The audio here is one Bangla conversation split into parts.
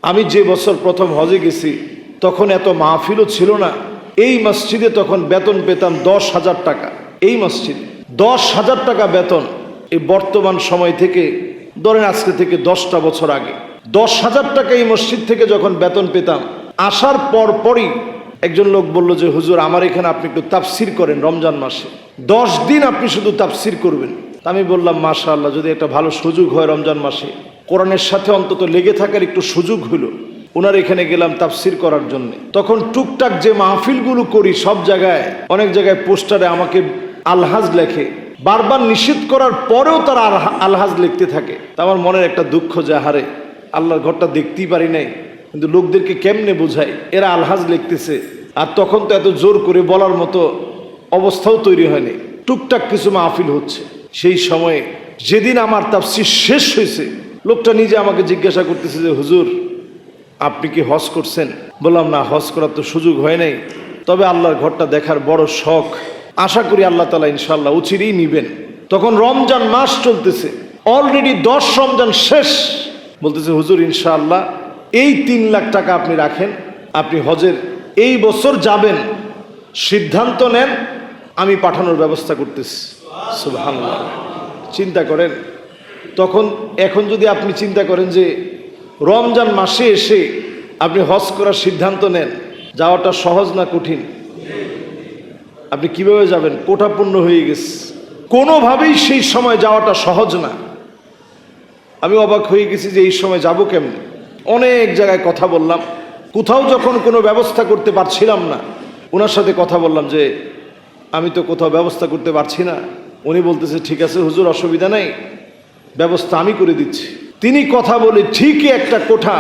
আমি যে বছর প্রথম হজে গেছি তখন এত মাহফিলও ছিল না। এই মসজিদে তখন বেতন পেতাম 10,000 টাকা। এই মসজিদে 10,000 টাকা বেতন। এই বর্তমান সময় থেকে ধরেন আজকে থেকে 10টা বছর আগে 10,000 টাকা এই মসজিদ থেকে যখন বেতন পেতাম, আসার পরই একজন লোক বলল যে হুজুর আমার এখানে আপনি একটু তাফসির করেন রমজান মাসে, 10 দিন আপনি শুধু তাফসির করবেন। আমি বললাম মাশাআল্লাহ, যদি একটা ভালো সুযোগ হয় রমজান মাসে কোরআনের সাথে অন্তত লেগে থাকার একটু সুযোগ হলো। ওনার এখানে গেলাম তাফসির করার জন্য। তখন টুকটাক যে মাহফিলগুলো করি সব জায়গায়, অনেক জায়গায় পোস্টারে আমাকে আলহাজ লেখে, বারবার নিষেধ করার পরেও তারা আলহাজ লিখতে থাকে। তা আমার মনের একটা দুঃখ যে হারে আল্লাহর ঘরটা দেখতেই পারি নাই, কিন্তু লোকদেরকে কেমনে বোঝাই এরা আলহাজ লিখতেছে। আর তখন তো এত জোর করে বলার মতো অবস্থাও তৈরি হয়নি, টুকটাক কিছু মাহফিল হচ্ছে। সেই সময়ে যেদিন আমার তাফসির শেষ হয়েছে, লোকটা নিজে আমাকে জিজ্ঞাসা করতেছে যে হুজুর আপনি কি হজ করছেন? বললাম না, হজ করার তো সুযোগ হয় নাই, তবে আল্লাহর ঘরটা দেখার বড় শখ, আশা করি আল্লাহ তাআলা ইনশাআল্লাহ উচিরেই নিবেন। তখন রমজান মাস চলতেছে, অলরেডি 10 রমজান শেষ। বলতেছে হুজুর ইনশাআল্লাহ এই 3 লাখ টাকা আপনি রাখেন, আপনি হজের এই বছর যাবেন, সিদ্ধান্ত নেন, আমি পাঠানোর ব্যবস্থা করতেছি। সুবহানাল্লাহ, চিন্তা করেন তখন। এখন যদি আপনি চিন্তা করেন যে রমজান মাসে এসে আপনি হজ করার সিদ্ধান্ত নেন, যাওয়াটা সহজ না কঠিন? আপনি কিভাবে যাবেন? কোটা পূর্ণ হয়ে গেছে, কোনোভাবেই সেই সময় যাওয়াটা সহজ না। আমি অবাক হয়ে গেছি যে এই সময় যাব কেমনে। অনেক জায়গায় কথা বললাম, কোথাও যখন কোনো ব্যবস্থা করতে পারছিলাম না, ওনার সাথে কথা বললাম যে আমি তো কোথাও ব্যবস্থা করতে পারছি না। উনি বলতেছে ঠিক আছে হুজুর, অসুবিধা নাই, ব্যবস্থা আমি করে দিচ্ছি। তিনি কথা বলে ঠিকই একটা কোঠা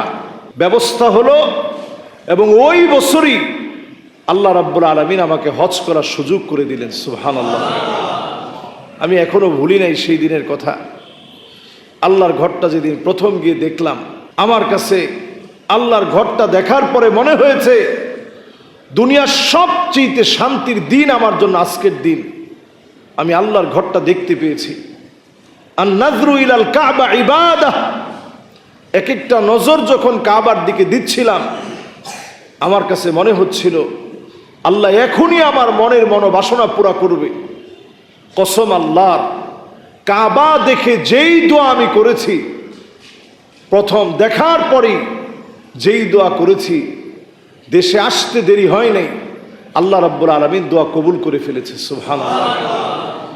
ব্যবস্থা হলো, এবং ওই বছরই আল্লাহ রাব্বুল আলামিন আমাকে হজ করার সুযোগ করে দিলেন। সুবহানাল্লাহ, আমি এখনো ভুলি নাই সেই দিনের কথা। আল্লাহর ঘরটা যেদিন প্রথম গিয়ে দেখলাম, আমার কাছে আল্লাহর ঘরটা দেখার পরে মনে হয়েছে দুনিয়ার সবচেয়ে শান্তির দিন আমার জন্য আজকের দিন। আমি আল্লাহর ঘরটা দেখতে পেয়েছি। আন-নাযরু ইলাল কাবা ইবাদাহ। এক একটা নজর যখন কাবার দিকে দিচ্ছিলাম, আমার কাছে মনে হচ্ছিল আল্লাহ এখনই আমার মনের মনোবাসনা পুরা করবে। কসম আল্লাহর, কাবা দেখে যেই দোয়া আমি করেছি, প্রথম দেখার পরেই যেই দোয়া করেছি, দেশে আসতে দেরি হয় নাই, আল্লাহ রাব্বুল আলামিন দোয়া কবুল করে ফেলেছে। সুবহানাল্লাহ।